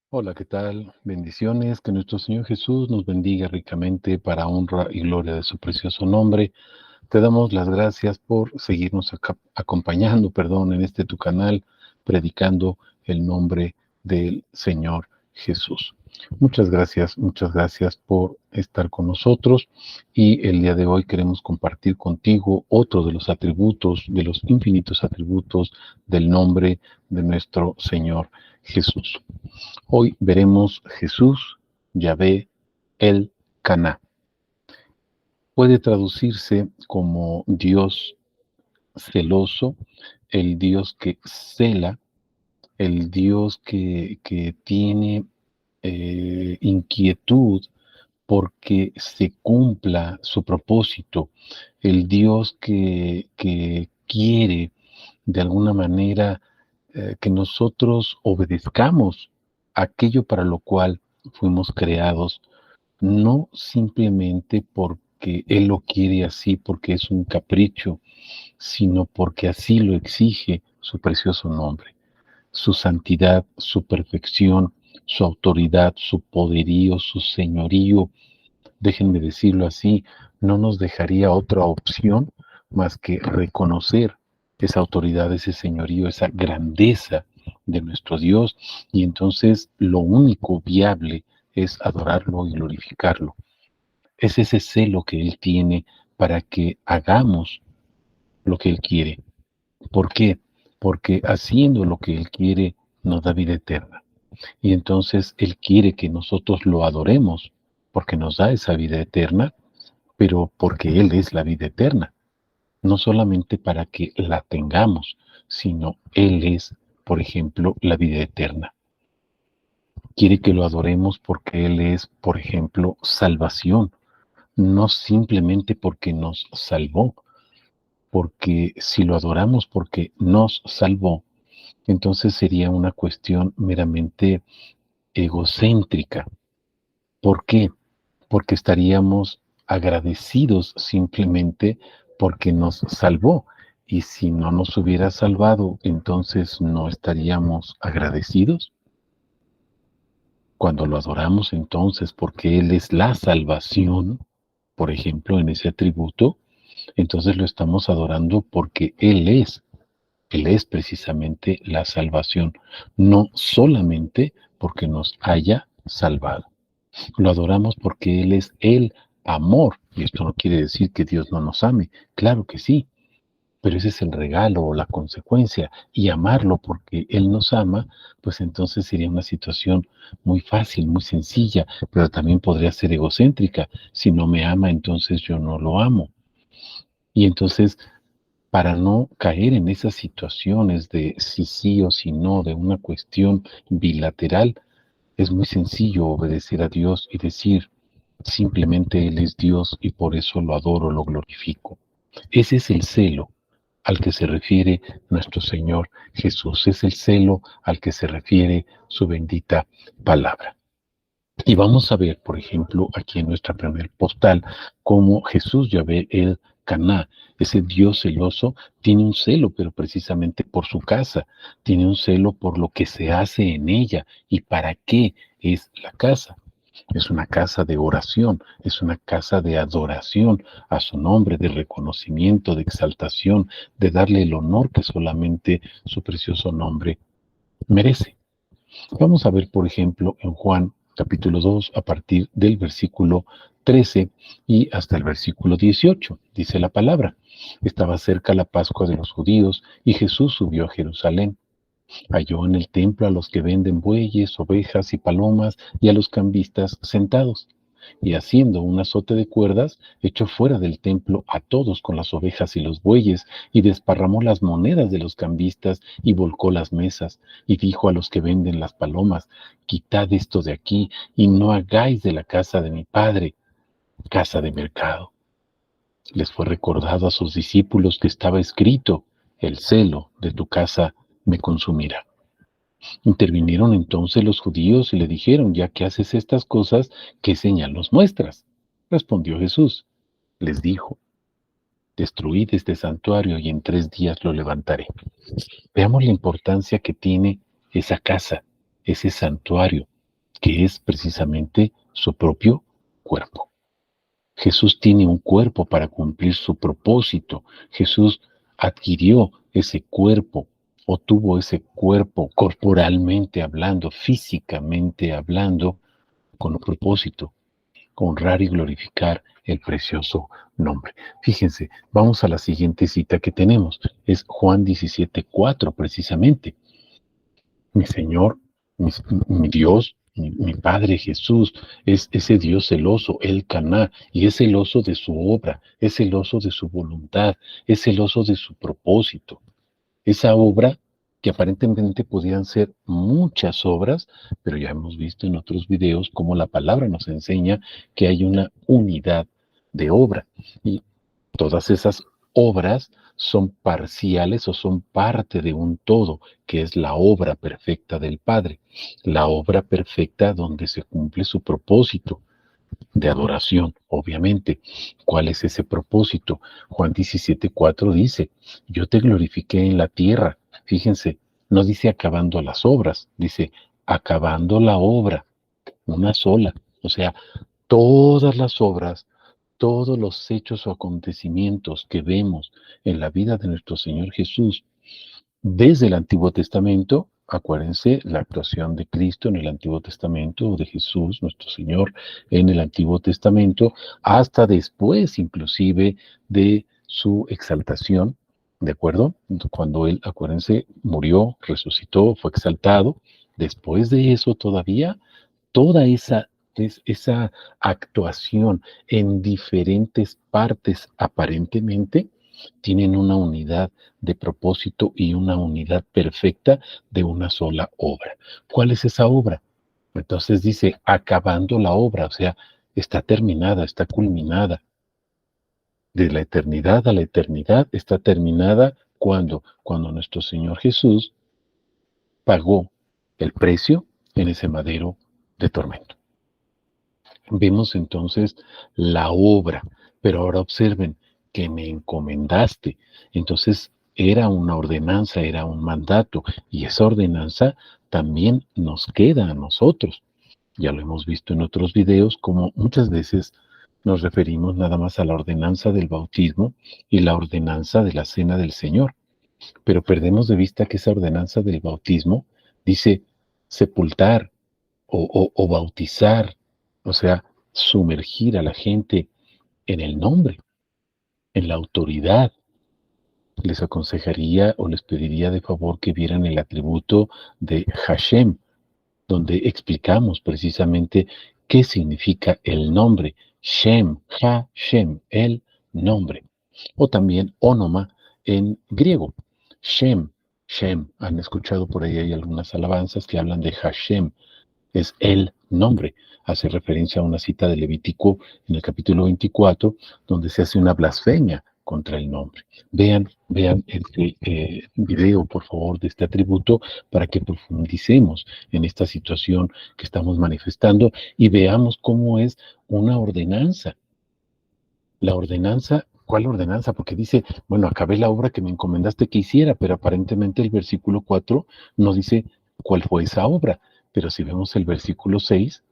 Hola, ¿qué tal? Bendiciones, que nuestro Señor Jesús nos bendiga ricamente para honra y gloria de su precioso nombre. Te damos las gracias por seguirnos acompañando, en este tu canal, predicando el nombre del Señor Jesús. Muchas gracias por estar con nosotros y el día de hoy queremos compartir contigo otro de los atributos, de los infinitos atributos del nombre de nuestro Señor Jesús. Hoy veremos Jesús, Yahvé, el Caná. Puede traducirse como Dios celoso, el Dios que cela, el Dios que tiene inquietud porque se cumpla su propósito, el Dios que quiere de alguna manera que nosotros obedezcamos aquello para lo cual fuimos creados, no simplemente porque Él lo quiere así, porque es un capricho, sino porque así lo exige su precioso nombre, su santidad, su perfección, su autoridad, su poderío, su señorío. Déjenme decirlo así, no nos dejaría otra opción más que reconocer esa autoridad, ese señorío, esa grandeza de nuestro Dios, y entonces lo único viable es adorarlo y glorificarlo. Es ese celo que Él tiene para que hagamos lo que Él quiere. ¿Por qué? Porque haciendo lo que Él quiere nos da vida eterna. Y entonces Él quiere que nosotros lo adoremos porque nos da esa vida eterna, pero porque Él es la vida eterna. No solamente para que la tengamos, sino Él es, por ejemplo, la vida eterna. Quiere que lo adoremos porque Él es, por ejemplo, salvación, no simplemente porque nos salvó, porque si lo adoramos porque nos salvó, entonces sería una cuestión meramente egocéntrica. ¿Por qué? Porque estaríamos agradecidos simplemente porque nos salvó. Y si no nos hubiera salvado, entonces no estaríamos agradecidos. Cuando lo adoramos entonces porque Él es la salvación, por ejemplo, en ese atributo, entonces lo estamos adorando porque Él es precisamente la salvación, no solamente porque nos haya salvado. Lo adoramos porque Él es el amor. Y esto no quiere decir que Dios no nos ame. Claro que sí, pero ese es el regalo o la consecuencia. Y amarlo porque Él nos ama, pues entonces sería una situación muy fácil, muy sencilla, pero también podría ser egocéntrica. Si no me ama, entonces yo no lo amo. Y entonces, para no caer en esas situaciones de si sí o si no, de una cuestión bilateral, es muy sencillo obedecer a Dios y decir, simplemente Él es Dios y por eso lo adoro, lo glorifico. Ese es el celo al que se refiere nuestro Señor Jesús. Es el celo al que se refiere su bendita palabra. Y vamos a ver, por ejemplo, aquí en nuestra primer postal, cómo Jesús ya ve el Caná, ese Dios celoso, tiene un celo, pero precisamente por su casa, tiene un celo por lo que se hace en ella y para qué es la casa. Es una casa de oración, es una casa de adoración a su nombre, de reconocimiento, de exaltación, de darle el honor que solamente su precioso nombre merece. Vamos a ver, por ejemplo, en Juan capítulo 2, a partir del versículo 13 y hasta el versículo 18, dice la palabra. Estaba cerca la Pascua de los judíos y Jesús subió a Jerusalén. Halló en el templo a los que venden bueyes, ovejas y palomas y a los cambistas sentados. Y haciendo un azote de cuerdas, echó fuera del templo a todos con las ovejas y los bueyes, y desparramó las monedas de los cambistas y volcó las mesas, y dijo a los que venden las palomas, quitad esto de aquí, y no hagáis de la casa de mi padre casa de mercado. Les fue recordado a sus discípulos que estaba escrito, el celo de tu casa me consumirá. Intervinieron entonces los judíos y le dijeron, ya que haces estas cosas, ¿qué señal nos muestras? Respondió Jesús, les dijo, destruid este santuario y en 3 días lo levantaré. Veamos la importancia que tiene esa casa, ese santuario. que es precisamente su propio cuerpo. Jesús tiene un cuerpo para cumplir su propósito. Jesús adquirió ese cuerpo o tuvo ese cuerpo corporalmente hablando, físicamente hablando, con un propósito, honrar y glorificar el precioso nombre. Fíjense, vamos a la siguiente cita que tenemos. Es Juan 17:4 precisamente. Mi Señor, mi Dios, mi Padre Jesús, es ese Dios celoso, el Caná, y es celoso de su obra, es celoso de su voluntad, es celoso de su propósito. Esa obra que aparentemente podían ser muchas obras, pero ya hemos visto en otros videos cómo la palabra nos enseña que hay una unidad de obra. Y todas esas obras son parciales o son parte de un todo, que es la obra perfecta del Padre, la obra perfecta donde se cumple su propósito de adoración, obviamente. ¿Cuál es ese propósito? Juan 17:4 dice, yo te glorifiqué en la tierra. Fíjense, no dice acabando las obras, dice acabando la obra, una sola. O sea, todas las obras, todos los hechos o acontecimientos que vemos en la vida de nuestro Señor Jesús desde el Antiguo Testamento, acuérdense la actuación de Cristo en el Antiguo Testamento, o de Jesús, nuestro Señor, en el Antiguo Testamento, hasta después inclusive de su exaltación, ¿de acuerdo? Cuando Él, acuérdense, murió, resucitó, fue exaltado. Después de eso todavía, toda esa actuación en diferentes partes aparentemente tienen una unidad de propósito y una unidad perfecta de una sola obra. ¿Cuál es esa obra? Entonces dice, acabando la obra, o sea, está terminada, está culminada. De la eternidad a la eternidad está terminada cuando nuestro Señor Jesús pagó el precio en ese madero de tormento. Vemos entonces la obra, pero ahora observen que me encomendaste. Entonces era una ordenanza, era un mandato, y esa ordenanza también nos queda a nosotros. Ya lo hemos visto en otros videos, como muchas veces nos referimos nada más a la ordenanza del bautismo y la ordenanza de la cena del Señor, pero perdemos de vista que esa ordenanza del bautismo dice sepultar o bautizar, o sea, sumergir a la gente en el nombre, en la autoridad. Les aconsejaría o les pediría de favor que vieran el atributo de Hashem, donde explicamos precisamente qué significa el nombre. Shem, Hashem, el nombre. O también onoma en griego. Shem, Shem. Han escuchado por ahí hay algunas alabanzas que hablan de Hashem, es el nombre. Hace referencia a una cita de Levítico en el capítulo 24, donde se hace una blasfemia contra el nombre. Vean este video, por favor, de este atributo para que profundicemos en esta situación que estamos manifestando y veamos cómo es una ordenanza. La ordenanza, ¿cuál ordenanza? Porque dice, bueno, acabé la obra que me encomendaste que hiciera, pero aparentemente el versículo 4 no dice cuál fue esa obra. Pero si vemos el versículo 6,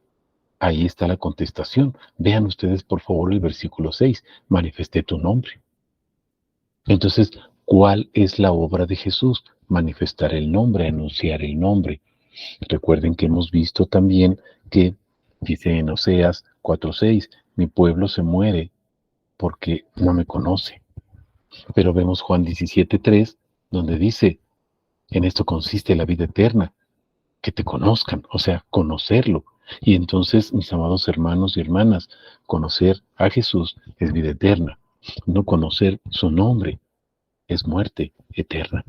ahí está la contestación. Vean ustedes, por favor, el versículo 6. Manifesté tu nombre. Entonces, ¿cuál es la obra de Jesús? Manifestar el nombre, anunciar el nombre. Recuerden que hemos visto también que dice en Oseas 4:6, mi pueblo se muere porque no me conoce. Pero vemos Juan 17:3, donde dice, en esto consiste la vida eterna, que te conozcan, o sea, conocerlo. Y entonces, mis amados hermanos y hermanas, conocer a Jesús es vida eterna. No conocer su nombre es muerte eterna.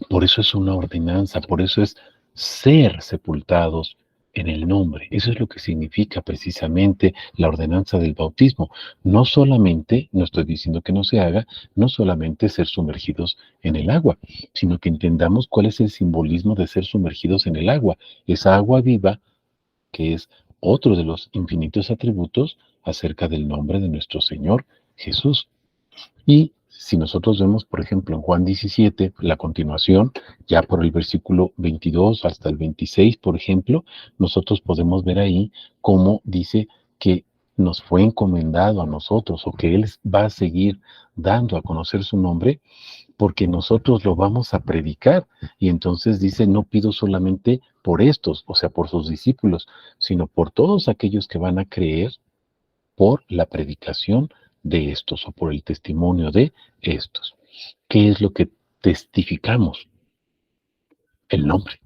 Por eso es una ordenanza, por eso es ser sepultados en el nombre. Eso es lo que significa precisamente la ordenanza del bautismo. No solamente, no estoy diciendo que no se haga, no solamente ser sumergidos en el agua, sino que entendamos cuál es el simbolismo de ser sumergidos en el agua. Esa agua viva, que es otro de los infinitos atributos acerca del nombre de nuestro Señor Jesús. Y si nosotros vemos, por ejemplo, en Juan 17, la continuación, ya por el versículo 22 hasta el 26, por ejemplo, nosotros podemos ver ahí cómo dice que nos fue encomendado a nosotros o que Él va a seguir dando a conocer su nombre porque nosotros lo vamos a predicar. Y entonces dice, no pido solamente por estos, o sea, por sus discípulos, sino por todos aquellos que van a creer por la predicación de estos o por el testimonio de estos. ¿Qué es lo que testificamos? El nombre.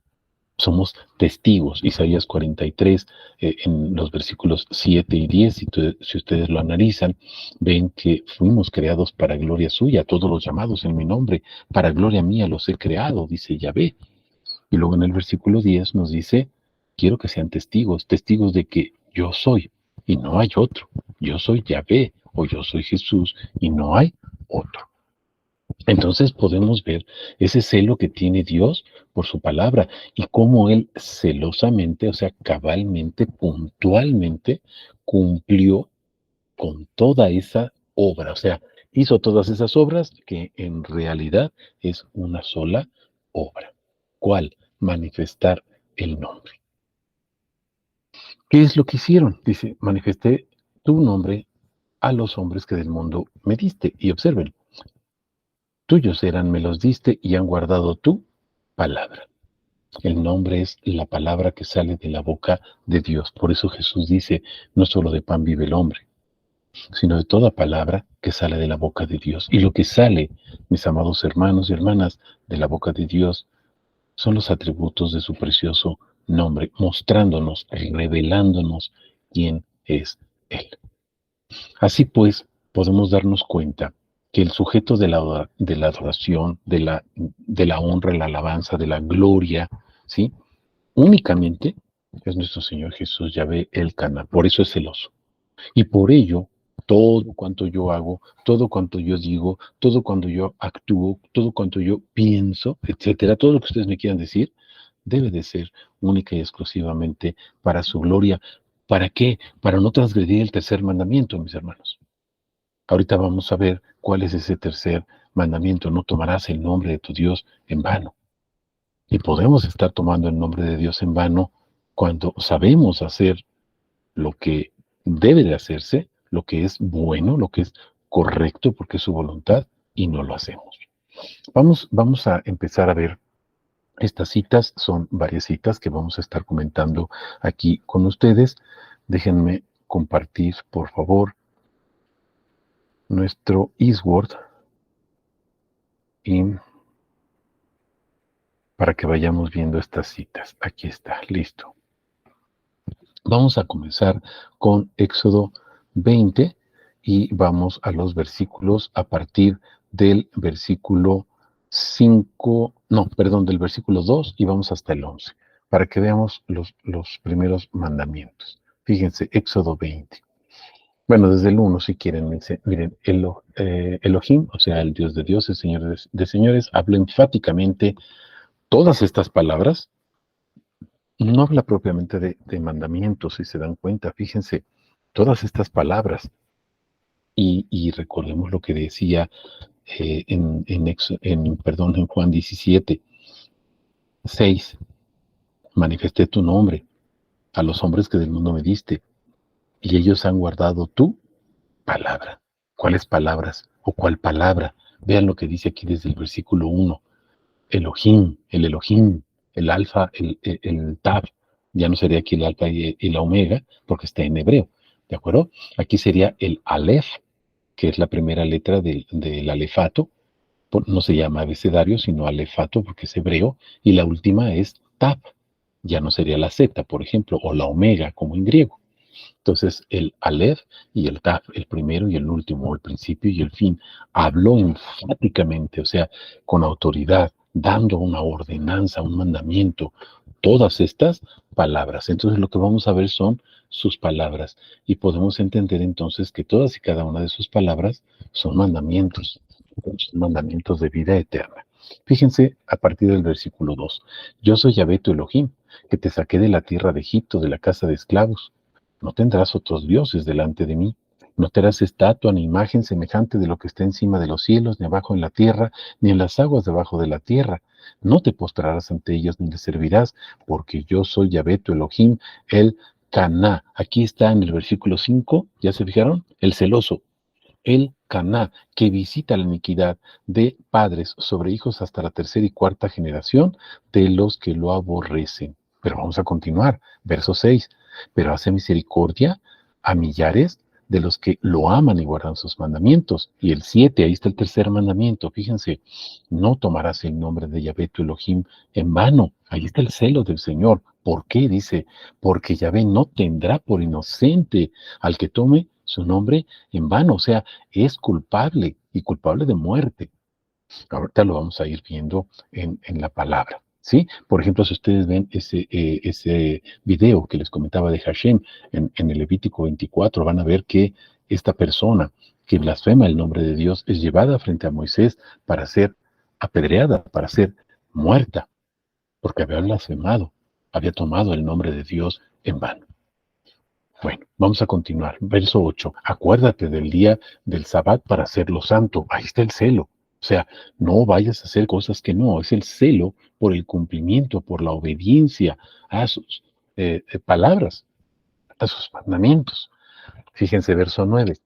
Somos testigos. Isaías 43, en los versículos 7 y 10, si ustedes lo analizan, ven que fuimos creados para gloria suya, todos los llamados en mi nombre, para gloria mía los he creado, dice Yahvé. Y luego en el versículo 10 nos dice, quiero que sean testigos, testigos de que yo soy y no hay otro. Yo soy Yahvé o yo soy Jesús y no hay otro. Entonces podemos ver ese celo que tiene Dios por su palabra y cómo Él celosamente, o sea, cabalmente, puntualmente, cumplió con toda esa obra. O sea, hizo todas esas obras que en realidad es una sola obra. ¿Cuál? Manifestar el nombre. ¿Qué es lo que hicieron? Dice, manifesté tu nombre a los hombres que del mundo me diste. Y observen, tuyos eran, me los diste y han guardado tu palabra. El nombre es la palabra que sale de la boca de Dios. Por eso Jesús dice, no solo de pan vive el hombre, sino de toda palabra que sale de la boca de Dios. Y lo que sale, mis amados hermanos y hermanas, de la boca de Dios son los atributos de su precioso nombre, mostrándonos, revelándonos quién es Él. Así pues, podemos darnos cuenta que el sujeto de la adoración, de la honra, la alabanza, de la gloria, ¿sí? Únicamente es nuestro Señor Jesús, Yahvé Elcana. Por eso es celoso. Y por ello, todo cuanto yo hago, todo cuanto yo digo, todo cuanto yo actúo, todo cuanto yo pienso, etcétera, todo lo que ustedes me quieran decir, debe de ser única y exclusivamente para su gloria. ¿Para qué? Para no transgredir el tercer mandamiento, mis hermanos. Ahorita vamos a ver cuál es ese tercer mandamiento. No tomarás el nombre de tu Dios en vano. Y podemos estar tomando el nombre de Dios en vano cuando sabemos hacer lo que debe de hacerse, lo que es bueno, lo que es correcto, porque es su voluntad, y no lo hacemos. Vamos a empezar a ver estas citas, son varias citas que vamos a estar comentando aquí con ustedes. Déjenme compartir, por favor, nuestro Eastword y para que vayamos viendo estas citas. Aquí está, listo. Vamos a comenzar con Éxodo 20 y vamos a los versículos a partir del versículo 5, no, perdón, del versículo 2 y vamos hasta el 11, para que veamos los primeros mandamientos. Fíjense, Éxodo 20. Bueno, desde el 1, si quieren, dice, miren, Elohim, o sea, el Dios de dioses, Señor de señores, habla enfáticamente todas estas palabras. No habla propiamente de mandamientos, si se dan cuenta, fíjense, todas estas palabras. Y recordemos lo que decía en Juan 17, 6, manifesté tu nombre a los hombres que del mundo me diste, y ellos han guardado tu palabra. ¿Cuáles palabras? ¿O cuál palabra? Vean lo que dice aquí desde el versículo 1. Elohim, el alfa, el Tav, ya no sería aquí el alfa y la omega, porque está en hebreo, ¿de acuerdo? Aquí sería el Aleph, que es la primera letra del alefato, no se llama abecedario, sino alefato, porque es hebreo, y la última es Tav, ya no sería la Z, por ejemplo, o la omega, como en griego. Entonces, el Aleph y el Taf, el primero y el último, el principio y el fin, habló enfáticamente, o sea, con autoridad, dando una ordenanza, un mandamiento, todas estas palabras. Entonces, lo que vamos a ver son sus palabras y podemos entender entonces que todas y cada una de sus palabras son mandamientos de vida eterna. Fíjense a partir del versículo 2. Yo soy Yahvé tu Elohim, que te saqué de la tierra de Egipto, de la casa de esclavos. No tendrás otros dioses delante de mí. No te harás estatua ni imagen semejante de lo que está encima de los cielos, ni abajo en la tierra, ni en las aguas debajo de la tierra. No te postrarás ante ellos ni les servirás, porque yo soy Yahvé tu Elohim, el Caná. Aquí está en el versículo 5, ¿ya se fijaron? El celoso, el Caná, que visita la iniquidad de padres sobre hijos hasta la tercera y cuarta generación de los que lo aborrecen. Pero vamos a continuar. Verso 6. Pero hace misericordia a millares de los que lo aman y guardan sus mandamientos. Y el 7, ahí está el tercer mandamiento. Fíjense, no tomarás el nombre de Yahvé tu Elohim en vano. Ahí está el celo del Señor. ¿Por qué? Dice, porque Yahvé no tendrá por inocente al que tome su nombre en vano. O sea, es culpable y culpable de muerte. Ahorita lo vamos a ir viendo en la palabra, ¿sí? Por ejemplo, si ustedes ven ese video que les comentaba de Hashem en el Levítico 24, van a ver que esta persona que blasfema el nombre de Dios es llevada frente a Moisés para ser apedreada, para ser muerta, porque había blasfemado, había tomado el nombre de Dios en vano. Bueno, vamos a continuar. Verso 8. Acuérdate del día del Sabbat para hacerlo santo. Ahí está el celo. O sea, no vayas a hacer cosas que no. Es el celo por el cumplimiento, por la obediencia a sus palabras, a sus mandamientos. Fíjense, verso 9.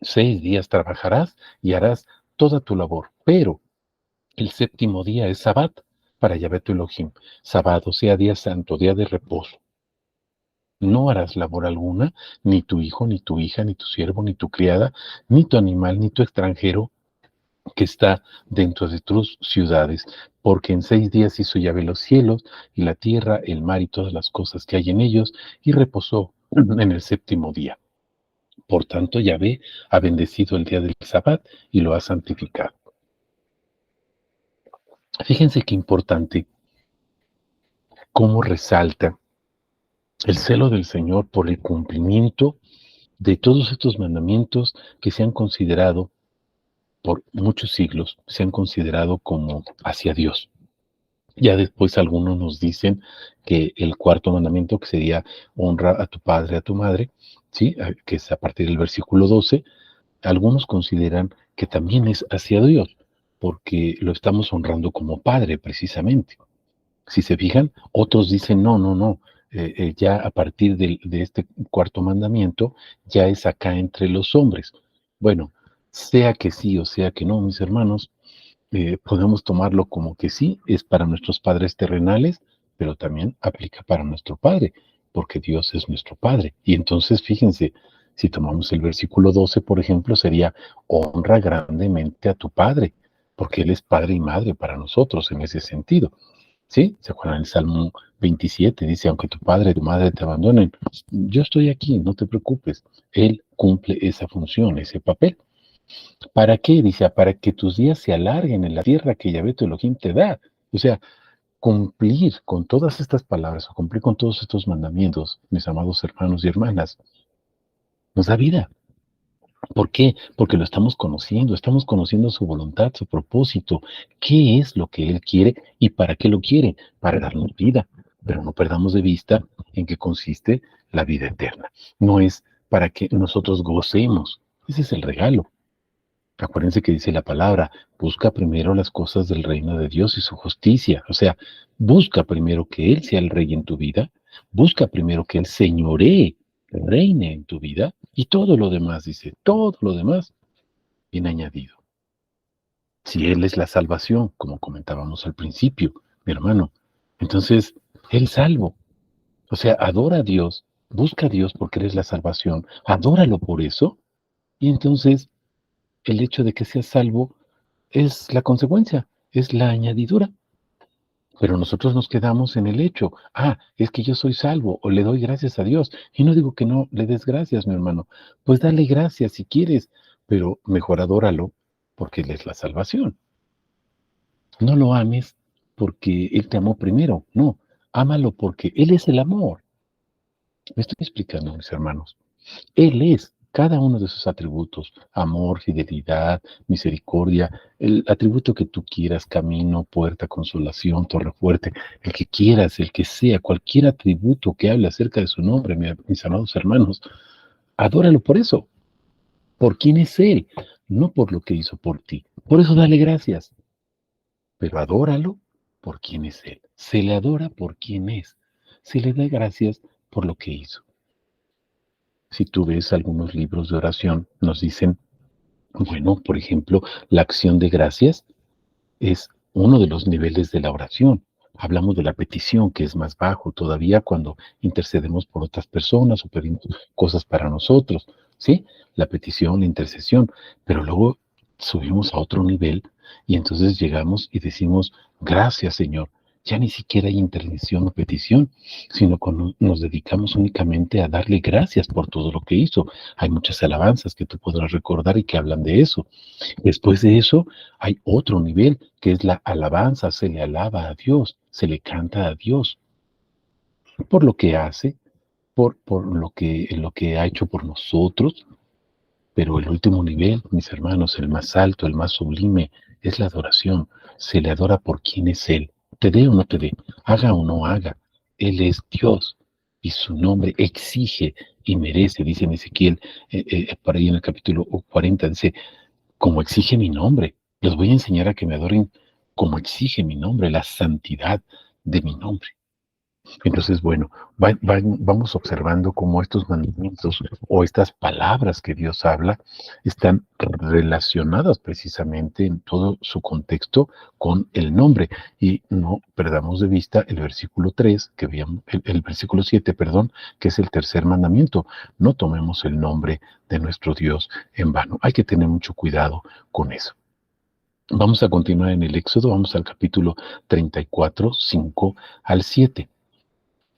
6 días trabajarás y harás toda tu labor, pero el séptimo día es Sabbat para Yahvé tu Elohim. Sabbat, o sea, día santo, día de reposo. No harás labor alguna, ni tu hijo, ni tu hija, ni tu siervo, ni tu criada, ni tu animal, ni tu extranjero que está dentro de tus ciudades, porque en 6 días hizo Yahvé los cielos y la tierra, el mar y todas las cosas que hay en ellos, y reposó en el séptimo día. Por tanto, Yahvé ha bendecido el día del Sabbat y lo ha santificado. Fíjense qué importante cómo resalta el celo del Señor por el cumplimiento de todos estos mandamientos que se han considerado por muchos siglos, se han considerado como hacia Dios. Ya después algunos nos dicen que el cuarto mandamiento, que sería honra a tu padre, a tu madre, ¿sí? Que es a partir del versículo 12, algunos consideran que también es hacia Dios, porque lo estamos honrando como padre precisamente. Si se fijan, otros dicen, no, no, no, ya a partir de este cuarto mandamiento, ya es acá entre los hombres. Bueno, sea que sí o sea que no, mis hermanos, podemos tomarlo como que sí, es para nuestros padres terrenales, pero también aplica para nuestro Padre, porque Dios es nuestro Padre. Y entonces, fíjense, si tomamos el versículo 12, por ejemplo, sería, honra grandemente a tu Padre, porque Él es Padre y Madre para nosotros en ese sentido. ¿Sí? ¿Se acuerdan? El Salmo 27 dice, aunque tu padre y tu madre te abandonen, yo estoy aquí, no te preocupes. Él cumple esa función, ese papel. ¿Para qué? Dice, para que tus días se alarguen en la tierra que Yahvé tu Elohim te da. O sea, cumplir con todas estas palabras, o cumplir con todos estos mandamientos, mis amados hermanos y hermanas, nos da vida. ¿Por qué? Porque lo estamos conociendo su voluntad, su propósito, qué es lo que Él quiere y para qué lo quiere, para darnos vida. Pero no perdamos de vista en qué consiste la vida eterna. No es para que nosotros gocemos, ese es el regalo. Acuérdense que dice la palabra, busca primero las cosas del reino de Dios y su justicia. O sea, busca primero que Él sea el rey en tu vida, busca primero que Él señoree, reine en tu vida y todo lo demás, dice, todo lo demás viene añadido. Si Él es la salvación, como comentábamos al principio, mi hermano, entonces eres salvo. O sea, adora a Dios, busca a Dios porque eres la salvación, adóralo por eso y entonces el hecho de que seas salvo es la consecuencia, es la añadidura. Pero nosotros nos quedamos en el hecho, es que yo soy salvo o le doy gracias a Dios. Y no digo que no le des gracias, mi hermano. Pues dale gracias si quieres, pero mejor adóralo porque Él es la salvación. No lo ames porque Él te amó primero, no. Ámalo porque Él es el amor. Me estoy explicando, mis hermanos. Él es cada uno de sus atributos, amor, fidelidad, misericordia, el atributo que tú quieras, camino, puerta, consolación, torre fuerte, el que quieras, el que sea, cualquier atributo que hable acerca de su nombre, mis amados hermanos, adóralo por eso. por quién es Él, no por lo que hizo por ti. Por eso dale gracias, pero adóralo por quién es Él. Se le adora por quién es. Se le da gracias por lo que hizo. Si tú ves algunos libros de oración, nos dicen, bueno, por ejemplo, la acción de gracias es uno de los niveles de la oración. Hablamos de la petición, que es más bajo todavía cuando intercedemos por otras personas o pedimos cosas para nosotros, ¿sí? La petición, la intercesión, pero luego subimos a otro nivel y entonces llegamos y decimos, gracias Señor. Ya ni siquiera hay intercesión o petición, sino cuando nos dedicamos únicamente a darle gracias por todo lo que hizo. Hay muchas alabanzas que tú podrás recordar y que hablan de eso. Después de eso, hay otro nivel, que es la alabanza, se le alaba a Dios, se le canta a Dios por lo que hace, por lo que ha hecho por nosotros, pero el último nivel, mis hermanos, el más alto, el más sublime, es la adoración. Se le adora por quién es Él, te dé o no te dé, haga o no haga. Él es Dios y su nombre exige y merece, dice en Ezequiel, por ahí en el capítulo 40, dice, como exige mi nombre. Les voy a enseñar a que me adoren como exige mi nombre, la santidad de mi nombre. Entonces, bueno, vamos observando cómo estos mandamientos o estas palabras que Dios habla están relacionadas precisamente en todo su contexto con el nombre. Y no perdamos de vista el versículo 3, que veíamos, el versículo 7, perdón, que es el tercer mandamiento. No tomemos el nombre de nuestro Dios en vano. Hay que tener mucho cuidado con eso. Vamos a continuar en el Éxodo, vamos al capítulo 34, 5 al 7.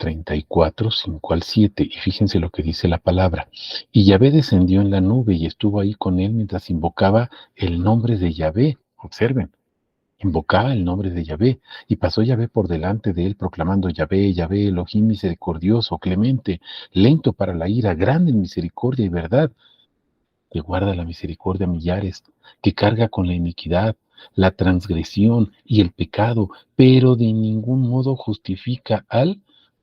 34, 5 al 7, y fíjense lo que dice la palabra. Y Yahvé descendió en la nube y estuvo ahí con él mientras invocaba el nombre de Yahvé. Observen, invocaba el nombre de Yahvé, y pasó Yahvé por delante de él, proclamando: Yahvé, Yahvé, Elohim misericordioso, clemente, lento para la ira, grande en misericordia y verdad, que guarda la misericordia a millares, que carga con la iniquidad, la transgresión y el pecado, pero de ningún modo justifica al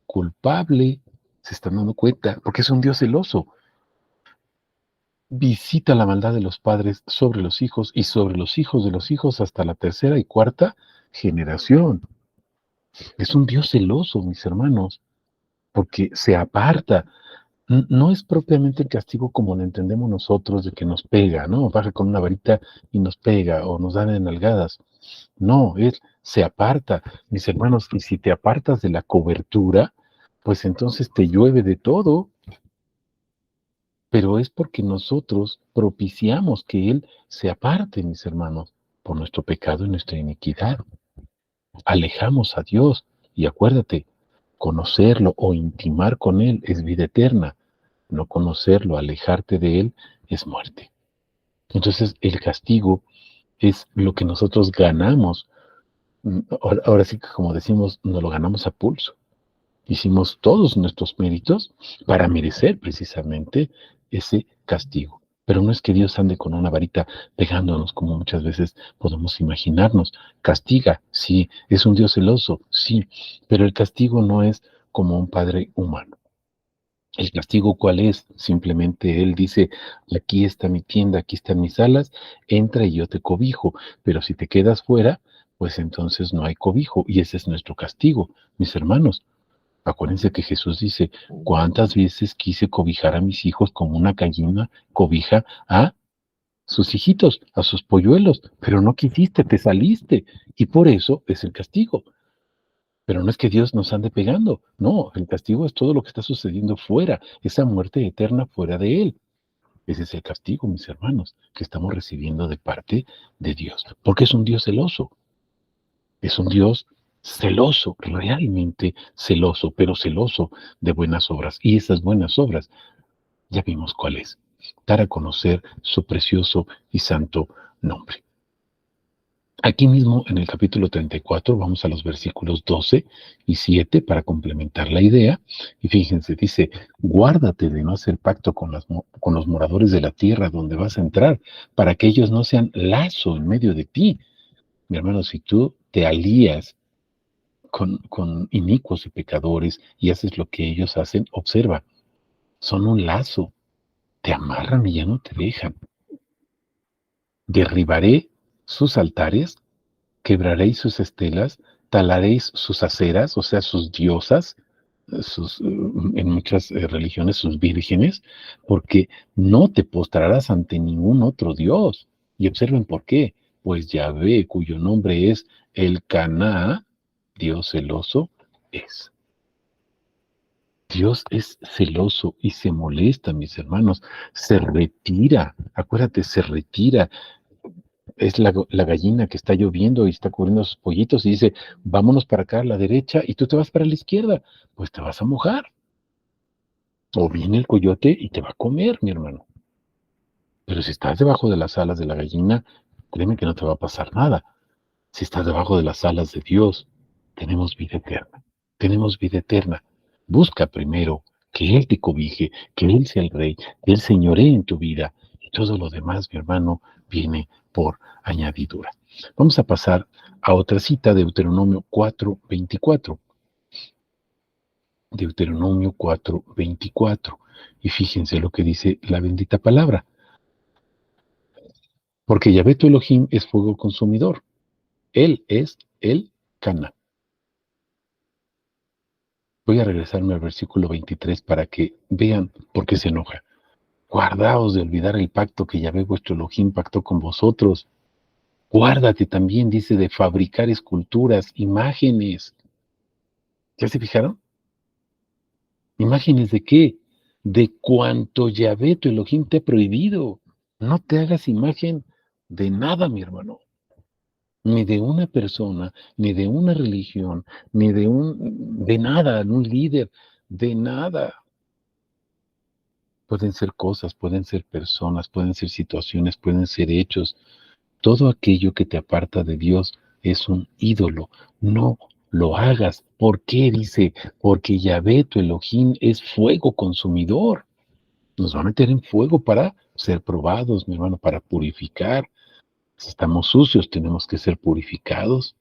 culpable. Se están dando cuenta, porque es un Dios celoso. Visita la maldad de los padres sobre los hijos y sobre los hijos de los hijos hasta la tercera y cuarta generación. Es un Dios celoso, mis hermanos, porque se aparta. No es propiamente el castigo como lo entendemos nosotros, de que nos pega, ¿no? Baja con una varita y nos pega, o nos dan en nalgadas. No, él se aparta, mis hermanos, y si te apartas de la cobertura, pues entonces te llueve de todo, pero es porque nosotros propiciamos que él se aparte, mis hermanos, por nuestro pecado y nuestra iniquidad. Alejamos a Dios, y acuérdate, conocerlo o intimar con él es vida eterna. No conocerlo, alejarte de él, es muerte. Entonces, el castigo es lo que nosotros ganamos. Ahora sí que, como decimos, nos lo ganamos a pulso. Hicimos todos nuestros méritos para merecer precisamente ese castigo. Pero no es que Dios ande con una varita pegándonos, como muchas veces podemos imaginarnos. Castiga, sí. Es un Dios celoso, sí. Pero el castigo no es como un padre humano. ¿El castigo cuál es? Simplemente Él dice: aquí está mi tienda, aquí están mis alas, entra y yo te cobijo, pero si te quedas fuera, pues entonces no hay cobijo, y ese es nuestro castigo, mis hermanos. Acuérdense que Jesús dice: ¿cuántas veces quise cobijar a mis hijos como una gallina cobija a sus hijitos, a sus polluelos? Pero no quisiste, te saliste, y por eso es el castigo. Pero no es que Dios nos ande pegando, no, el castigo es todo lo que está sucediendo fuera, esa muerte eterna fuera de Él. Ese es el castigo, mis hermanos, que estamos recibiendo de parte de Dios, porque es un Dios celoso, es un Dios celoso, realmente celoso, pero celoso de buenas obras. Y esas buenas obras, ya vimos cuál es: dar a conocer su precioso y santo nombre. Aquí mismo en el capítulo 34 vamos a los versículos 12 y 7 para complementar la idea. Y fíjense, dice: guárdate de no hacer pacto con los moradores de la tierra donde vas a entrar, para que ellos no sean lazo en medio de ti. Mi hermano, si tú te alías con inicuos y pecadores y haces lo que ellos hacen, observa, son un lazo, te amarran y ya no te dejan. Derribaré sus altares, quebraréis sus estelas, talaréis sus aceras, o sea, sus diosas, en muchas religiones, sus vírgenes, porque no te postrarás ante ningún otro Dios. Y observen por qué. Pues Yahvé, cuyo nombre es el Caná, Dios celoso, es. Dios es celoso y se molesta, mis hermanos. Se retira. Acuérdate, se retira. Es la gallina que está lloviendo y está cubriendo sus pollitos y dice, vámonos para acá a la derecha y tú te vas para la izquierda. Pues te vas a mojar. O viene el coyote y te va a comer, mi hermano. Pero si estás debajo de las alas de la gallina, créeme que no te va a pasar nada. Si estás debajo de las alas de Dios, tenemos vida eterna. Tenemos vida eterna. Busca primero que Él te cobije, que Él sea el Rey, que Él señoree en tu vida. Y todo lo demás, mi hermano, viene por añadidura. Vamos a pasar a otra cita, Deuteronomio 4:24. Deuteronomio 4:24. Y fíjense lo que dice la bendita palabra. Porque Yahvé tu Elohim es fuego consumidor. Él es el Cana. Voy a regresarme al versículo 23 para que vean por qué se enoja. Guardaos de olvidar el pacto que Yahvé vuestro Elohim pactó con vosotros. Guárdate también, dice, de fabricar esculturas, imágenes. ¿Ya se fijaron? ¿Imágenes de qué? De cuanto Yahvé tu Elohim te ha prohibido. No te hagas imagen de nada, mi hermano. Ni de una persona, ni de una religión, ni de nada, un líder, de nada. Pueden ser cosas, pueden ser personas, pueden ser situaciones, pueden ser hechos. Todo aquello que te aparta de Dios es un ídolo. No lo hagas. ¿Por qué? Dice, porque Yahvé tu Elohim es fuego consumidor. Nos va a meter en fuego para ser probados, mi hermano, para purificar. Si estamos sucios, tenemos que ser purificados.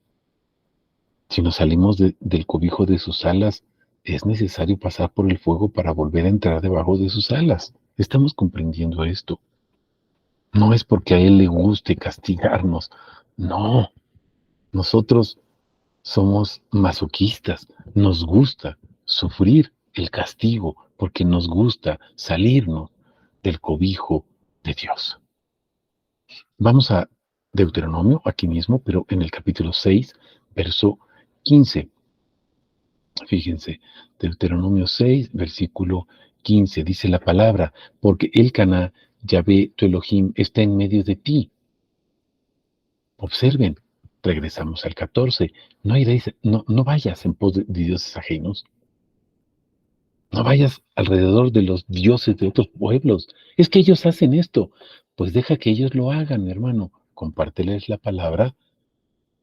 Si nos salimos del cobijo de sus alas, es necesario pasar por el fuego para volver a entrar debajo de sus alas. Estamos comprendiendo esto. No es porque a Él le guste castigarnos. No, nosotros somos masoquistas. Nos gusta sufrir el castigo porque nos gusta salirnos del cobijo de Dios. Vamos a Deuteronomio, aquí mismo, pero en el capítulo 6, verso 15. Fíjense, Deuteronomio 6, versículo 15, dice la palabra, porque el Caná, Yahvé, tu Elohim, está en medio de ti. Observen, regresamos al 14, no vayas en pos de dioses ajenos, no vayas alrededor de los dioses de otros pueblos. Es que ellos hacen esto, pues deja que ellos lo hagan, mi hermano, compárteles la palabra.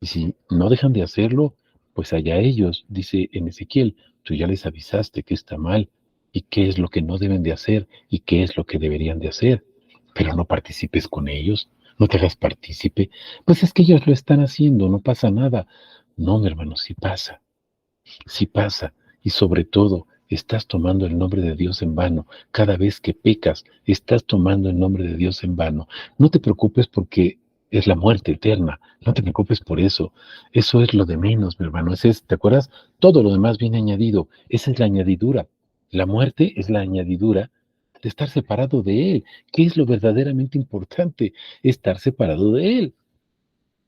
Y si no dejan de hacerlo, pues allá ellos, dice en Ezequiel, tú ya les avisaste que está mal y qué es lo que no deben de hacer y qué es lo que deberían de hacer, pero no participes con ellos, no te hagas partícipe, pues es que ellos lo están haciendo, no pasa nada. No, mi hermano, sí pasa, y sobre todo, estás tomando el nombre de Dios en vano. Cada vez que pecas, estás tomando el nombre de Dios en vano. No te preocupes porque es la muerte eterna. No te preocupes por eso. Eso es lo de menos, mi hermano. ¿Te acuerdas? Todo lo demás viene añadido. Esa es la añadidura. La muerte es la añadidura de estar separado de Él. ¿Qué es lo verdaderamente importante? Estar separado de Él.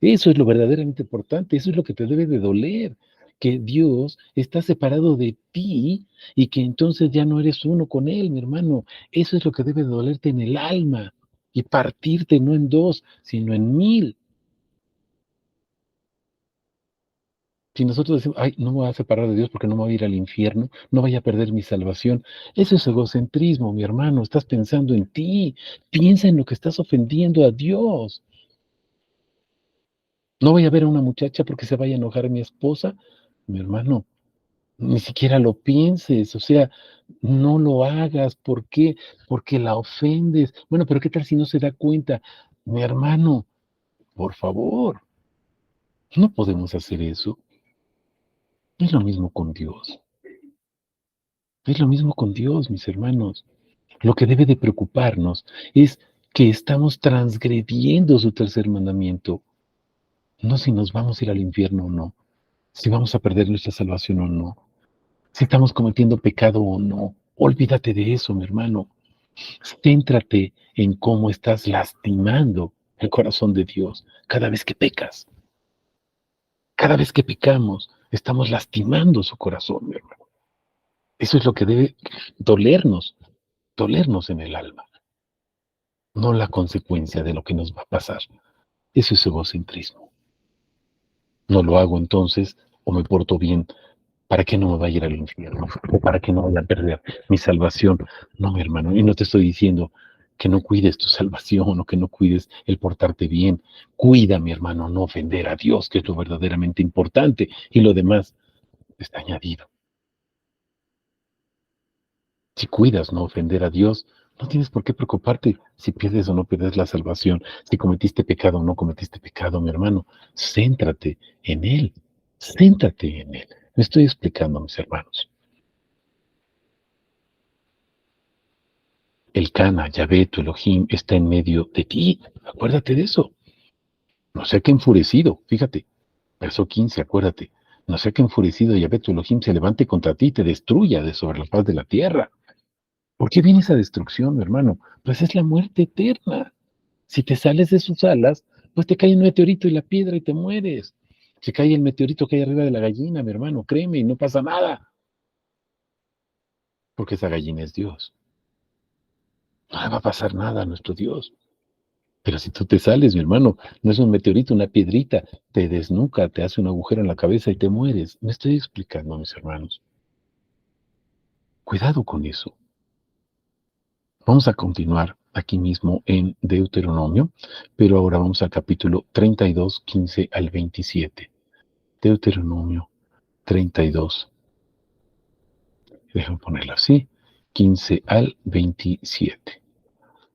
Eso es lo verdaderamente importante, eso es lo que te debe de doler, que Dios está separado de ti y que entonces ya no eres uno con Él, mi hermano. Eso es lo que debe de dolerte en el alma y partirte no en dos, sino en mil. Si nosotros decimos, ay, no me voy a separar de Dios porque no me voy a ir al infierno, no voy a perder mi salvación. Eso es egocentrismo, mi hermano. Estás pensando en ti. Piensa en lo que estás ofendiendo a Dios. No voy a ver a una muchacha porque se vaya a enojar mi esposa. Mi hermano, ni siquiera lo pienses, o sea, no lo hagas. ¿Por qué? Porque la ofendes. Bueno, pero ¿qué tal si no se da cuenta? Mi hermano, por favor, no podemos hacer eso. Es lo mismo con Dios. Es lo mismo con Dios, mis hermanos. Lo que debe de preocuparnos es que estamos transgrediendo su tercer mandamiento, no si nos vamos a ir al infierno o no, si vamos a perder nuestra salvación o no, si estamos cometiendo pecado o no. Olvídate de eso, mi hermano. Céntrate en cómo estás lastimando el corazón de Dios cada vez que pecas. Cada vez que pecamos, estamos lastimando su corazón, mi hermano. Eso es lo que debe dolernos en el alma, no la consecuencia de lo que nos va a pasar. Eso es egocentrismo. No lo hago entonces, o me porto bien, ¿para qué no me vaya a ir al infierno? ¿O para qué no voy a perder mi salvación? No, mi hermano, y no te estoy diciendo que no cuides tu salvación o que no cuides el portarte bien. Cuida, mi hermano, no ofender a Dios, que es lo verdaderamente importante, y lo demás está añadido. Si cuidas no ofender a Dios, no tienes por qué preocuparte si pierdes o no pierdes la salvación, si cometiste pecado o no cometiste pecado, mi hermano. Céntrate en Él, céntrate en Él. Me estoy explicando, mis hermanos. El Cana, Yahvé, tu Elohim, está en medio de ti. Acuérdate de eso. No sea que enfurecido, fíjate, verso 15, acuérdate. No sea que enfurecido Yahvé, tu Elohim, se levante contra ti y te destruya de sobre la faz de la tierra. ¿Por qué viene esa destrucción, mi hermano? Pues es la muerte eterna. Si te sales de sus alas, pues te cae un meteorito y la piedra y te mueres. Se cae el meteorito que hay arriba de la gallina, mi hermano, créeme, y no pasa nada, porque esa gallina es Dios. No le va a pasar nada a nuestro Dios. Pero si tú te sales, mi hermano, no es un meteorito, una piedrita, te desnuca, te hace un agujero en la cabeza y te mueres. Me estoy explicando, mis hermanos. Cuidado con eso. Vamos a continuar aquí mismo en Deuteronomio, pero ahora vamos al capítulo 32, 15 al 27. Deuteronomio 32, déjame ponerlo así, 15 al 27.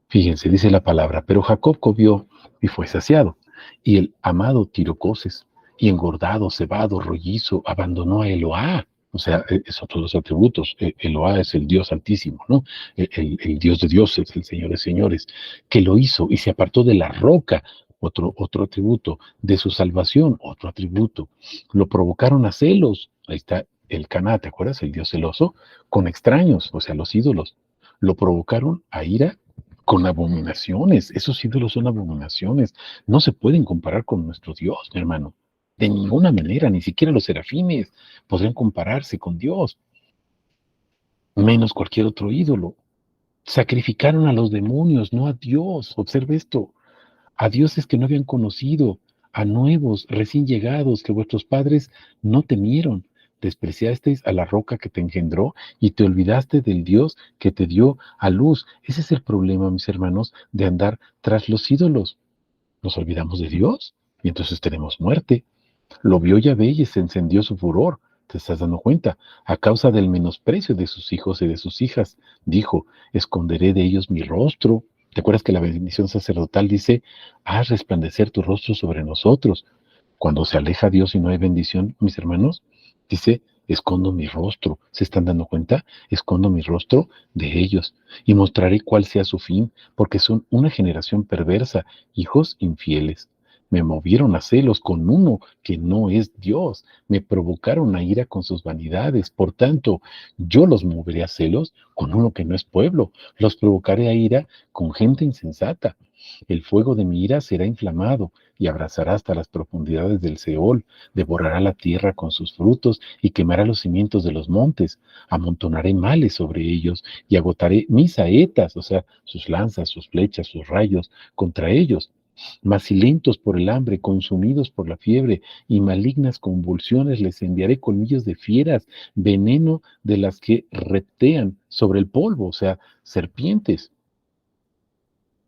Fíjense, dice la palabra, pero Jacob comió y fue saciado, y el amado tiró coces, y engordado, cebado, rollizo, abandonó a Eloá. O sea, es otro de los atributos. Eloá es el Dios altísimo, ¿no? El Dios de dioses, el Señor de señores, que lo hizo y se apartó de la roca, otro atributo, de su salvación, otro atributo. Lo provocaron a celos. Ahí está el Caná, ¿te acuerdas? El Dios celoso, con extraños, o sea, los ídolos. Lo provocaron a ira con abominaciones. Esos ídolos son abominaciones. No se pueden comparar con nuestro Dios, mi hermano. De ninguna manera, ni siquiera los serafines podrían compararse con Dios, menos cualquier otro ídolo. Sacrificaron a los demonios, no a Dios. Observe esto. A dioses que no habían conocido, a nuevos, recién llegados, que vuestros padres no temieron. Despreciasteis a la roca que te engendró y te olvidaste del Dios que te dio a luz. Ese es el problema, mis hermanos, de andar tras los ídolos. Nos olvidamos de Dios y entonces tenemos muerte. Lo vio Yahvé y se encendió su furor. ¿Te estás dando cuenta? A causa del menosprecio de sus hijos y de sus hijas, dijo, esconderé de ellos mi rostro. ¿Te acuerdas que la bendición sacerdotal dice, haz resplandecer tu rostro sobre nosotros? Cuando se aleja Dios y no hay bendición, mis hermanos, dice, escondo mi rostro. ¿Se están dando cuenta? Escondo mi rostro de ellos y mostraré cuál sea su fin, porque son una generación perversa, hijos infieles. Me movieron a celos con uno que no es Dios. Me provocaron a ira con sus vanidades. Por tanto, yo los moveré a celos con uno que no es pueblo. Los provocaré a ira con gente insensata. El fuego de mi ira será inflamado y abrazará hasta las profundidades del Seol, devorará la tierra con sus frutos y quemará los cimientos de los montes. Amontonaré males sobre ellos y agotaré mis saetas, o sea, sus lanzas, sus flechas, sus rayos, contra ellos. Macilentos por el hambre, consumidos por la fiebre y malignas convulsiones, les enviaré colmillos de fieras, veneno de las que reptean sobre el polvo, o sea, serpientes.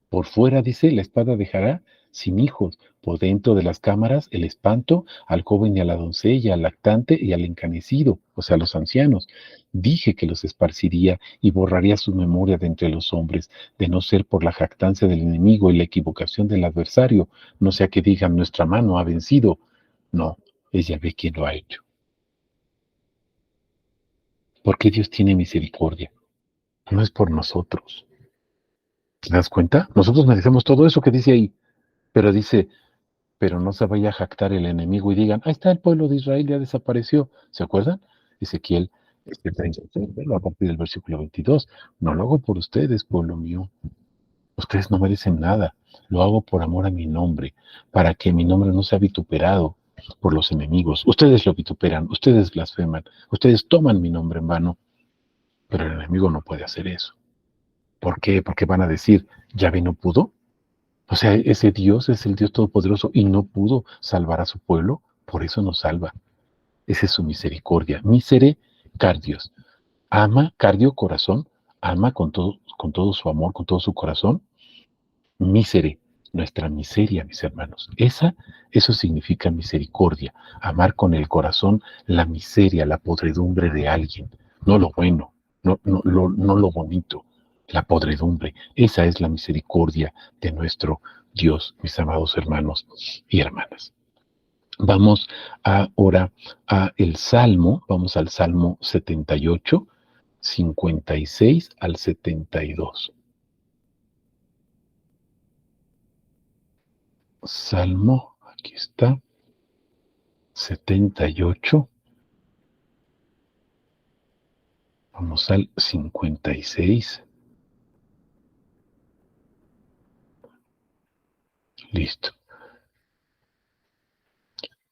Por fuera, dice, la espada dejará sin hijos, por dentro de las cámaras el espanto al joven y a la doncella, al lactante y al encanecido, o sea, a los ancianos. Dije que los esparciría y borraría su memoria de entre los hombres, de no ser por la jactancia del enemigo y la equivocación del adversario, no sea que digan nuestra mano ha vencido. No, es Yahvé quien lo ha hecho. ¿Por qué Dios tiene misericordia? No es por nosotros. ¿Te das cuenta? Nosotros merecemos todo eso que dice ahí, pero dice, pero no se vaya a jactar el enemigo y digan, ahí está el pueblo de Israel, ya desapareció. ¿Se acuerdan? Ezequiel 36, a partir del versículo 22. No lo hago por ustedes, pueblo mío. Ustedes no merecen nada. Lo hago por amor a mi nombre, para que mi nombre no sea vituperado por los enemigos. Ustedes lo vituperan, ustedes blasfeman, ustedes toman mi nombre en vano, pero el enemigo no puede hacer eso. ¿Por qué? Porque van a decir, Yahvé no pudo. O sea, ese Dios es el Dios Todopoderoso y no pudo salvar a su pueblo, por eso nos salva. Esa es su misericordia. Misericardios. Ama, cardio, corazón, ama con todo su amor, con todo su corazón. Misere, nuestra miseria, mis hermanos. Eso significa misericordia. Amar con el corazón la miseria, la podredumbre de alguien. No lo bueno, no lo bonito, la podredumbre. Esa es la misericordia de nuestro Dios, mis amados hermanos y hermanas. Vamos ahora a el Salmo, vamos al Salmo 78, 56 al 72. Salmo, aquí está, 78, vamos al 56. Listo.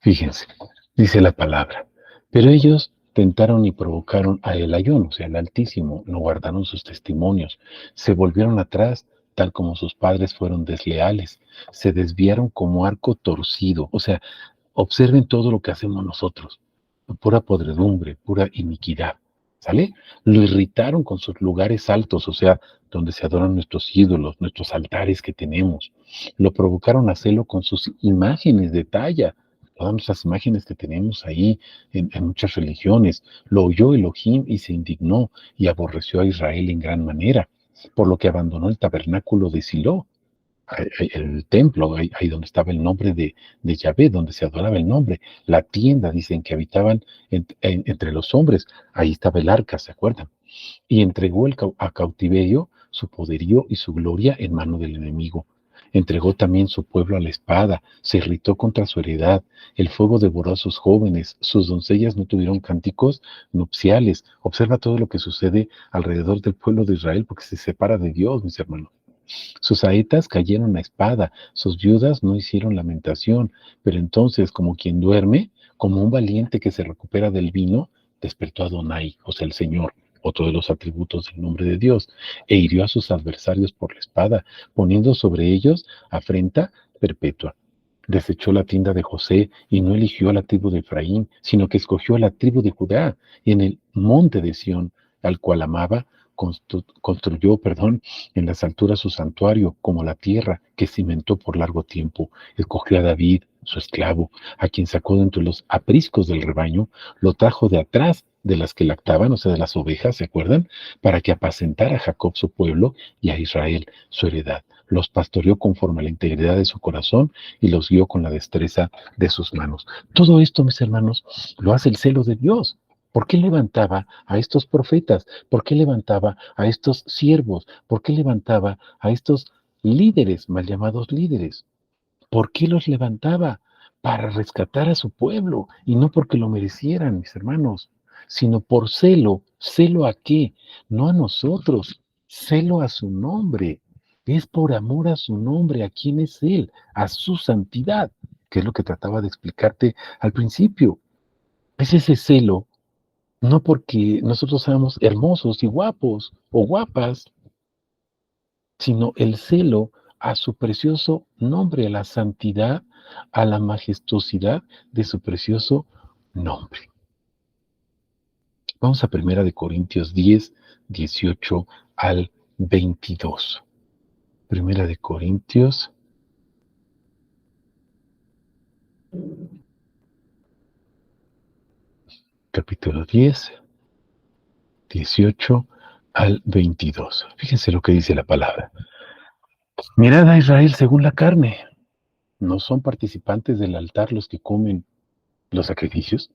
Fíjense, dice la palabra, pero ellos tentaron y provocaron a Elayón, o sea, el Altísimo, no guardaron sus testimonios, se volvieron atrás, tal como sus padres fueron desleales, se desviaron como arco torcido, o sea, observen todo lo que hacemos nosotros, pura podredumbre, pura iniquidad, ¿sale? Lo irritaron con sus lugares altos, o sea, donde se adoran nuestros ídolos, nuestros altares que tenemos. Lo provocaron a celo con sus imágenes de talla, todas nuestras imágenes que tenemos ahí en muchas religiones. Lo oyó Elohim y se indignó y aborreció a Israel en gran manera, por lo que abandonó el tabernáculo de Silo, el templo, ahí donde estaba el nombre de Yahvé, donde se adoraba el nombre, la tienda, dicen que habitaban entre los hombres, ahí estaba el arca, ¿se acuerdan? Y entregó a cautiverio su poderío y su gloria en mano del enemigo. Entregó también su pueblo a la espada, se irritó contra su heredad, el fuego devoró a sus jóvenes, sus doncellas no tuvieron cánticos nupciales. Observa todo lo que sucede alrededor del pueblo de Israel porque se separa de Dios, mis hermanos. Sus saetas cayeron a espada, sus viudas no hicieron lamentación, pero entonces, como quien duerme, como un valiente que se recupera del vino, despertó a Adonai, o sea, el Señor, otro de los atributos del nombre de Dios, e hirió a sus adversarios por la espada, poniendo sobre ellos afrenta perpetua. Desechó la tienda de José y no eligió a la tribu de Efraín, sino que escogió a la tribu de Judá, y en el monte de Sión, al cual amaba, construyó, en las alturas su santuario, como la tierra que cimentó por largo tiempo. Escogió a David, su esclavo, a quien sacó de entre los apriscos del rebaño, lo trajo de atrás de las que lactaban, o sea, de las ovejas, ¿se acuerdan? Para que apacentara a Jacob su pueblo y a Israel su heredad. Los pastoreó conforme a la integridad de su corazón y los guió con la destreza de sus manos. Todo esto, mis hermanos, lo hace el celo de Dios. ¿Por qué levantaba a estos profetas? ¿Por qué levantaba a estos siervos? ¿Por qué levantaba a estos líderes, mal llamados líderes? ¿Por qué los levantaba? Para rescatar a su pueblo y no porque lo merecieran, mis hermanos, sino por celo. ¿Celo a qué? No a nosotros, celo a su nombre. Es por amor a su nombre, a quién es Él, a su santidad, que es lo que trataba de explicarte al principio. Es ese celo, no porque nosotros seamos hermosos y guapos o guapas, sino el celo a su precioso nombre, a la santidad, a la majestuosidad de su precioso nombre. Vamos a Primera de Corintios 10, 18 al 22. Primera de Corintios, capítulo 10, 18 al 22. Fíjense lo que dice la palabra. Mirad a Israel según la carne. ¿No son participantes del altar los que comen los sacrificios?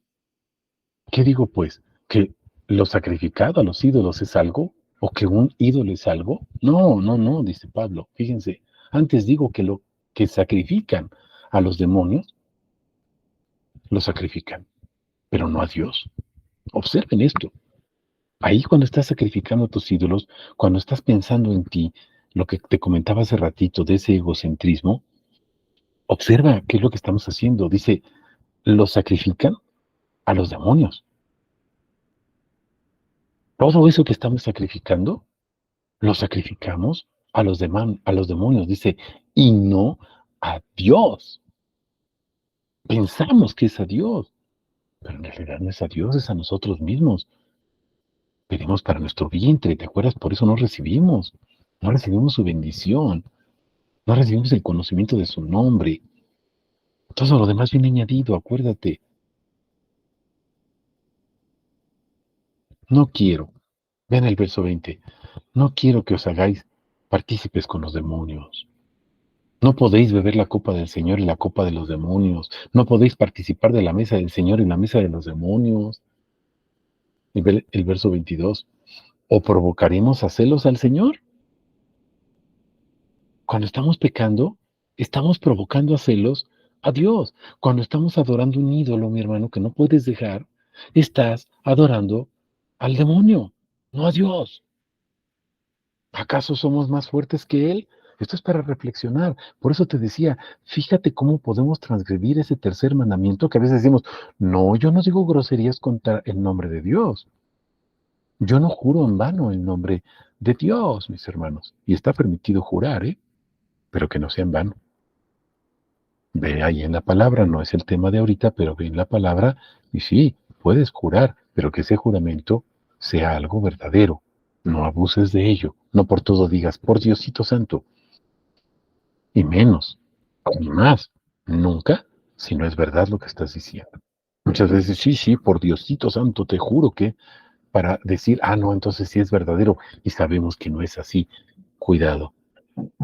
¿Qué digo pues? ¿Que lo sacrificado a los ídolos es algo? ¿O que un ídolo es algo? No, no, no, dice Pablo. Fíjense, antes digo que lo que sacrifican a los demonios, lo sacrifican, pero no a Dios. Observen esto. Ahí cuando estás sacrificando a tus ídolos, cuando estás pensando en ti, lo que te comentaba hace ratito de ese egocentrismo, observa qué es lo que estamos haciendo. Dice, lo sacrifican a los demonios. Todo eso que estamos sacrificando, lo sacrificamos a los demonios, dice, y no a Dios. Pensamos que es a Dios, pero en realidad no es a Dios, es a nosotros mismos. Pedimos para nuestro vientre, ¿te acuerdas? Por eso no recibimos su bendición, no recibimos el conocimiento de su nombre. Todo lo demás viene añadido, acuérdate. No quiero, vean el verso 20, no quiero que os hagáis partícipes con los demonios. No podéis beber la copa del Señor y la copa de los demonios. No podéis participar de la mesa del Señor y la mesa de los demonios. El verso 22. ¿O provocaremos a celos al Señor? Cuando estamos pecando, estamos provocando a celos a Dios. Cuando estamos adorando un ídolo, mi hermano, que no puedes dejar, estás adorando al demonio, no a Dios. ¿Acaso somos más fuertes que Él? Esto es para reflexionar. Por eso te decía, fíjate cómo podemos transgredir ese tercer mandamiento que a veces decimos, no, yo no digo groserías contra el nombre de Dios. Yo no juro en vano el nombre de Dios, mis hermanos. Y está permitido jurar, ¿eh? Pero que no sea en vano. Ve ahí en la palabra, no es el tema de ahorita, pero ve en la palabra y sí, puedes jurar, pero que ese juramento sea algo verdadero. No abuses de ello. No por todo digas, por Diosito Santo. Y menos, ni más, nunca, si no es verdad lo que estás diciendo. Muchas veces, sí, sí, por Diosito Santo, te juro que para decir, ah, no, entonces sí es verdadero y sabemos que no es así. Cuidado,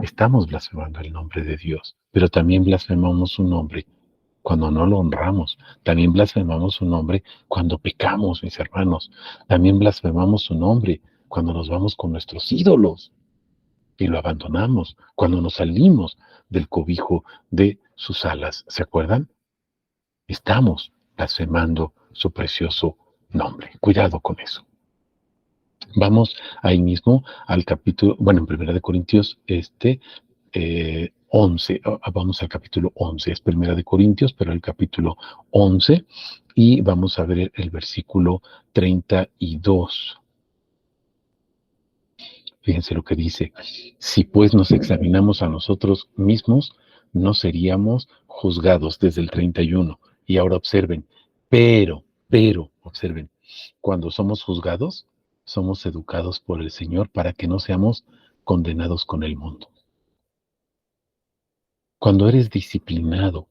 estamos blasfemando el nombre de Dios, pero también blasfemamos su nombre cuando no lo honramos. También blasfemamos su nombre cuando pecamos, mis hermanos. También blasfemamos su nombre cuando nos vamos con nuestros ídolos y lo abandonamos, cuando nos salimos del cobijo de sus alas. ¿Se acuerdan? Estamos blasfemando su precioso nombre. Cuidado con eso. Vamos ahí mismo al capítulo, bueno, en Primera de Corintios, 11, vamos al capítulo 11, es Primera de Corintios, pero el capítulo 11, y vamos a ver el versículo 32. Fíjense lo que dice, si pues nos examinamos a nosotros mismos, no seríamos juzgados desde el 31. Y ahora observen, observen, cuando somos juzgados, somos educados por el Señor para que no seamos condenados con el mundo. Cuando eres disciplinado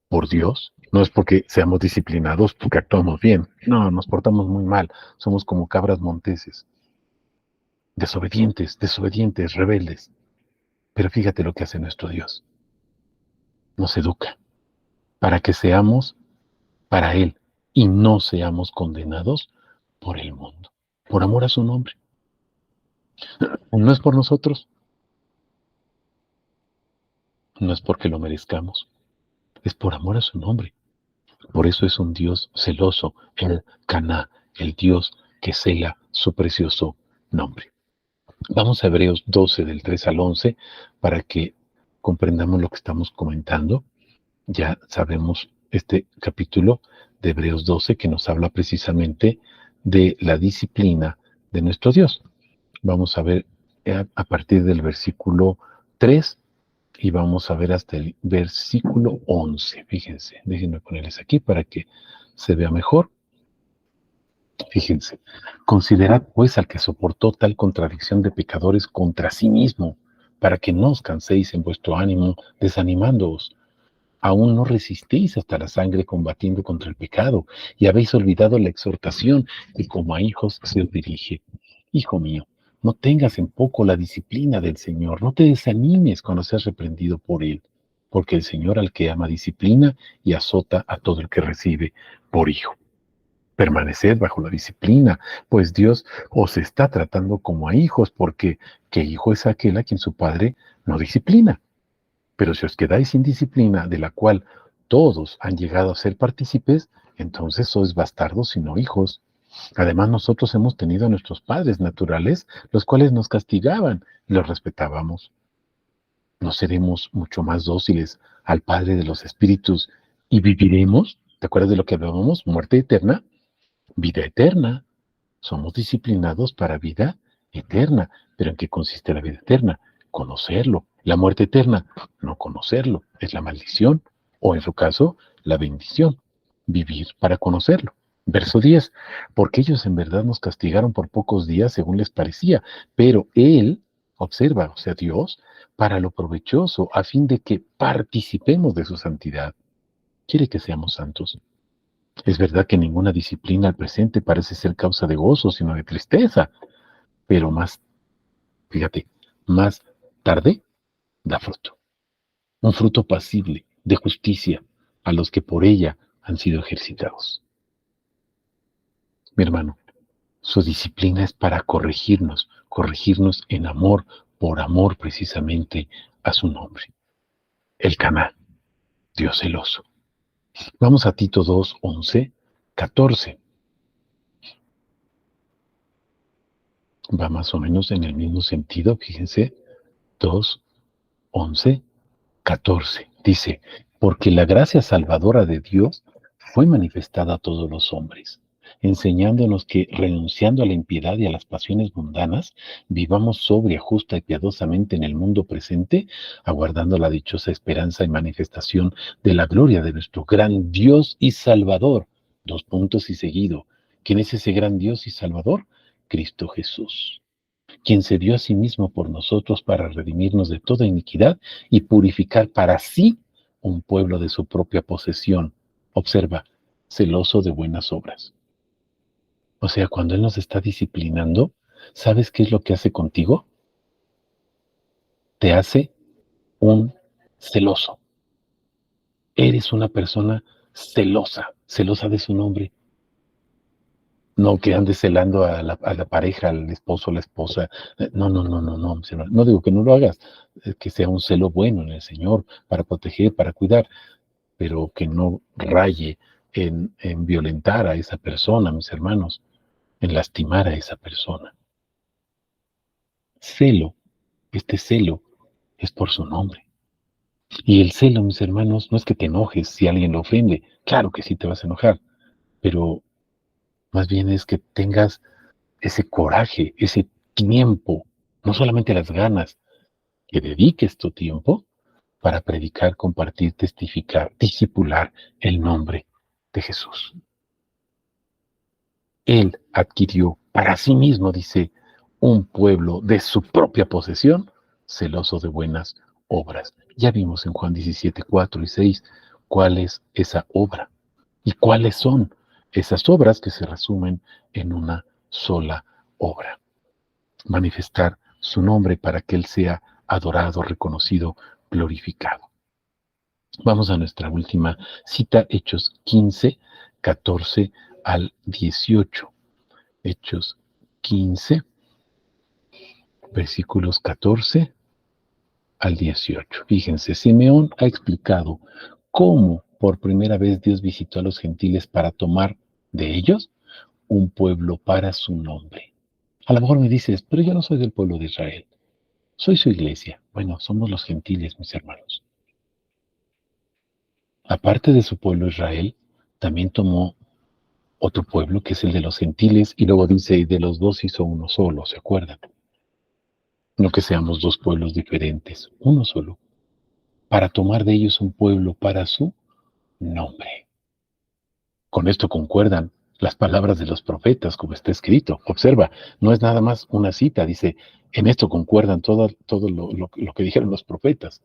por Dios, no es porque seamos disciplinados porque actuamos bien, no, nos portamos muy mal, somos como cabras monteses, desobedientes, rebeldes. Pero fíjate lo que hace nuestro Dios. Nos educa para que seamos para Él y no seamos condenados por el mundo, por amor a su nombre. No es por nosotros, no es porque lo merezcamos, es por amor a su nombre. Por eso es un Dios celoso, el Caná, el Dios que cela su precioso nombre. Vamos a Hebreos 12 del 3 al 11 para que comprendamos lo que estamos comentando. Ya sabemos este capítulo de Hebreos 12 que nos habla precisamente de la disciplina de nuestro Dios. Vamos a ver a partir del versículo 3 y vamos a ver hasta el versículo 11. Fíjense, déjenme ponerles aquí para que se vea mejor. Fíjense, considerad pues al que soportó tal contradicción de pecadores contra sí mismo, para que no os canséis en vuestro ánimo, desanimándoos. Aún no resistéis hasta la sangre combatiendo contra el pecado, y habéis olvidado la exhortación que como a hijos se os dirige. Hijo mío, no tengas en poco la disciplina del Señor, no te desanimes cuando seas reprendido por Él, porque el Señor al que ama disciplina y azota a todo el que recibe por hijo. permaneced bajo la disciplina, pues Dios os está tratando como a hijos, porque ¿qué hijo es aquel a quien su padre no disciplina? Pero si os quedáis sin disciplina, de la cual todos han llegado a ser partícipes, entonces sois bastardos y no hijos. Además, nosotros hemos tenido a nuestros padres naturales, los cuales nos castigaban y los respetábamos. ¿No seremos mucho más dóciles al Padre de los Espíritus y viviremos? ¿Te acuerdas de lo que hablábamos? Muerte eterna, vida eterna. Somos disciplinados para vida eterna. ¿Pero en qué consiste la vida eterna? Conocerlo. La muerte eterna, no conocerlo, es la maldición. O en su caso, la bendición. Vivir para conocerlo. Verso 10. Porque ellos en verdad nos castigaron por pocos días según les parecía, pero Él, observa, o sea, Dios, para lo provechoso, a fin de que participemos de su santidad. Quiere que seamos santos. Es verdad que ninguna disciplina al presente parece ser causa de gozo, sino de tristeza, pero fíjate, más tarde da fruto. Un fruto pasible de justicia a los que por ella han sido ejercitados. Mi hermano, su disciplina es para corregirnos en amor, por amor precisamente a su nombre. El Caná, Dios celoso. Vamos a Tito 2, 11, 14. Va más o menos en el mismo sentido, fíjense, 2, 11, 14. Dice, porque la gracia salvadora de Dios fue manifestada a todos los hombres, enseñándonos que, renunciando a la impiedad y a las pasiones mundanas, vivamos sobria, justa y piadosamente en el mundo presente, aguardando la dichosa esperanza y manifestación de la gloria de nuestro gran Dios y Salvador. Dos puntos y seguido. ¿Quién es ese gran Dios y Salvador? Cristo Jesús, quien se dio a sí mismo por nosotros para redimirnos de toda iniquidad y purificar para sí un pueblo de su propia posesión. Observa, celoso de buenas obras. O sea, cuando Él nos está disciplinando, ¿sabes qué es lo que hace contigo? Te hace un celoso. Eres una persona celosa, celosa de su nombre. No que andes celando a la pareja, al esposo, a la esposa. No, no, no, no, no. No digo que no lo hagas, que sea un celo bueno en el Señor, para proteger, para cuidar, pero que no raye en violentar a esa persona, mis hermanos, en lastimar a esa persona. Celo, este celo es por su nombre. Y el celo, mis hermanos, no es que te enojes si alguien lo ofende. Claro que sí te vas a enojar, pero más bien es que tengas ese coraje, ese tiempo, no solamente las ganas, que dediques tu tiempo para predicar, compartir, testificar, discipular el nombre de Jesús. Él adquirió para sí mismo, dice, un pueblo de su propia posesión, celoso de buenas obras. Ya vimos en Juan 17, 4 y 6 cuál es esa obra y cuáles son esas obras que se resumen en una sola obra. Manifestar su nombre para que Él sea adorado, reconocido, glorificado. Vamos a nuestra última cita, Hechos 15, 14 al 18. Hechos 15, versículos 14 al 18. Fíjense, Simeón ha explicado cómo por primera vez Dios visitó a los gentiles para tomar de ellos un pueblo para su nombre. A lo mejor me dices, pero yo no soy del pueblo de Israel, soy su iglesia. Bueno, somos los gentiles, mis hermanos. Aparte de su pueblo Israel, también tomó otro pueblo que es el de los gentiles y luego dice, y de los dos hizo uno solo, ¿se acuerdan? No que seamos dos pueblos diferentes, uno solo, para tomar de ellos un pueblo para su nombre. Con esto concuerdan las palabras de los profetas, como está escrito. Observa, no es nada más una cita, dice, en esto concuerdan todo lo que dijeron los profetas.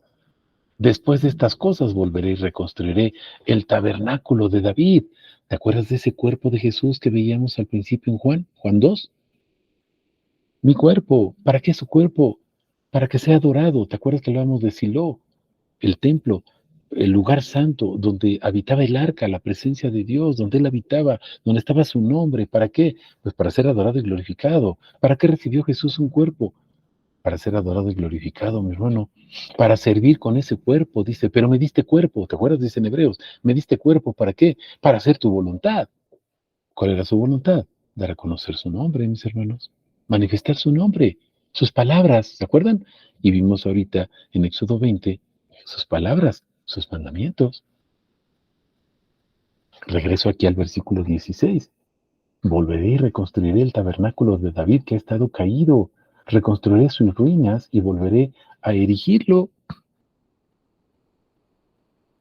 Después de estas cosas volveré y reconstruiré el tabernáculo de David. ¿Te acuerdas de ese cuerpo de Jesús que veíamos al principio en Juan 2? Mi cuerpo, ¿para qué su cuerpo? Para que sea adorado. ¿Te acuerdas que hablábamos de Silo, el templo? el lugar santo, donde habitaba el arca, la presencia de Dios, donde Él habitaba, donde estaba su nombre. ¿Para qué? Pues para ser adorado y glorificado. ¿Para qué recibió Jesús un cuerpo? Para ser adorado y glorificado, mi hermano. Para servir con ese cuerpo, dice, pero me diste cuerpo, ¿te acuerdas? Dice en Hebreos, me diste cuerpo, ¿para qué? Para hacer tu voluntad. ¿Cuál era su voluntad? Dar a conocer su nombre, mis hermanos. Manifestar su nombre, sus palabras, ¿se acuerdan? Y vimos ahorita en Éxodo 20 sus palabras, sus mandamientos. Regreso aquí al versículo 16. Volveré y reconstruiré el tabernáculo de David que ha estado caído. Reconstruiré sus ruinas y volveré a erigirlo.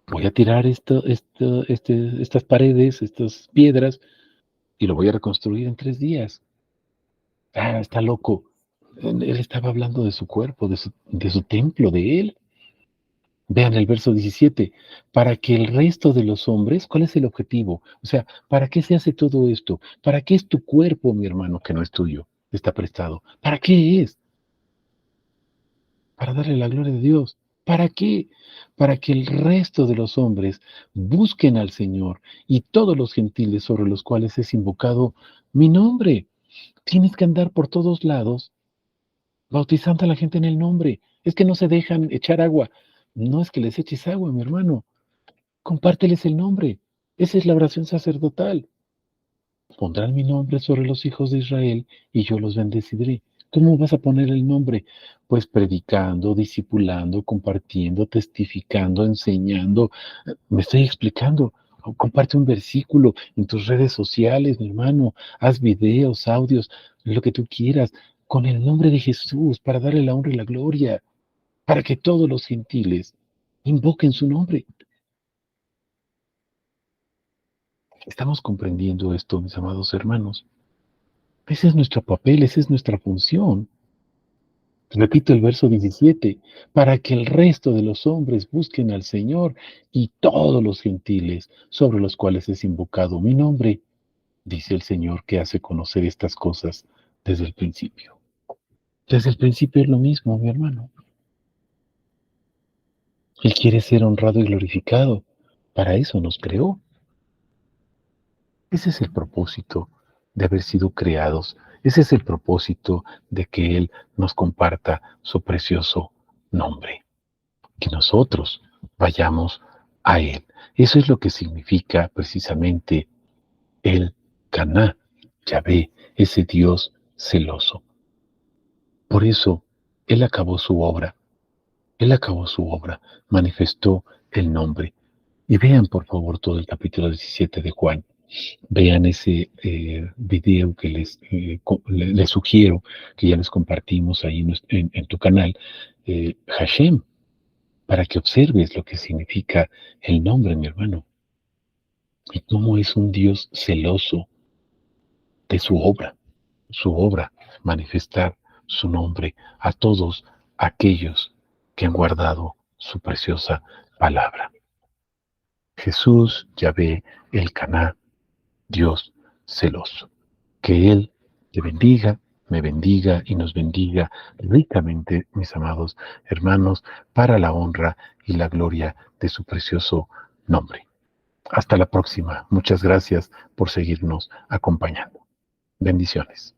Voy a tirar estas paredes, estas piedras, y lo voy a reconstruir en 3 días. Ah, está loco. Él estaba hablando de su cuerpo, de su templo, de él. Vean el verso 17. Para que el resto de los hombres, ¿cuál es el objetivo? O sea, ¿para qué se hace todo esto? ¿Para qué es tu cuerpo, mi hermano, que no es tuyo? Está prestado. ¿Para qué es? Para darle la gloria de Dios. ¿Para qué? Para que el resto de los hombres busquen al Señor y todos los gentiles sobre los cuales es invocado mi nombre. Tienes que andar por todos lados bautizando a la gente en el nombre. Es que no se dejan echar agua. No es que les eches agua, mi hermano. Compárteles el nombre. Esa es la oración sacerdotal. Pondrán mi nombre sobre los hijos de Israel y yo los bendeciré. ¿Cómo vas a poner el nombre? Pues predicando, discipulando, compartiendo, testificando, enseñando. Me estoy explicando. Comparte un versículo en tus redes sociales, mi hermano. Haz videos, audios, lo que tú quieras, con el nombre de Jesús, para darle la honra y la gloria, para que todos los gentiles invoquen su nombre. Estamos comprendiendo esto, mis amados hermanos. Ese es nuestro papel, esa es nuestra función. Repito el verso 17, para que el resto de los hombres busquen al Señor y todos los gentiles sobre los cuales es invocado mi nombre, dice el Señor que hace conocer estas cosas desde el principio. Desde el principio es lo mismo, mi hermano. Él quiere ser honrado y glorificado. Para eso nos creó. Ese es el propósito de haber sido creados. Ese es el propósito de que Él nos comparta su precioso nombre. Que nosotros vayamos a Él. Eso es lo que significa precisamente el Caná, Yahvé, ese Dios celoso. Por eso Él acabó su obra. Él acabó su obra, manifestó el nombre. Y vean por favor todo el capítulo 17 de Juan. Vean ese video que les sugiero, que ya les compartimos ahí en tu canal, Hashem, para que observes lo que significa el nombre, mi hermano, y cómo es un Dios celoso de su obra, manifestar su nombre a todos aquellos que han guardado su preciosa palabra. Jesús, Yahvé, el Caná, Dios celoso. Que Él te bendiga, me bendiga y nos bendiga ricamente, mis amados hermanos, para la honra y la gloria de su precioso nombre. Hasta la próxima. Muchas gracias por seguirnos acompañando. Bendiciones.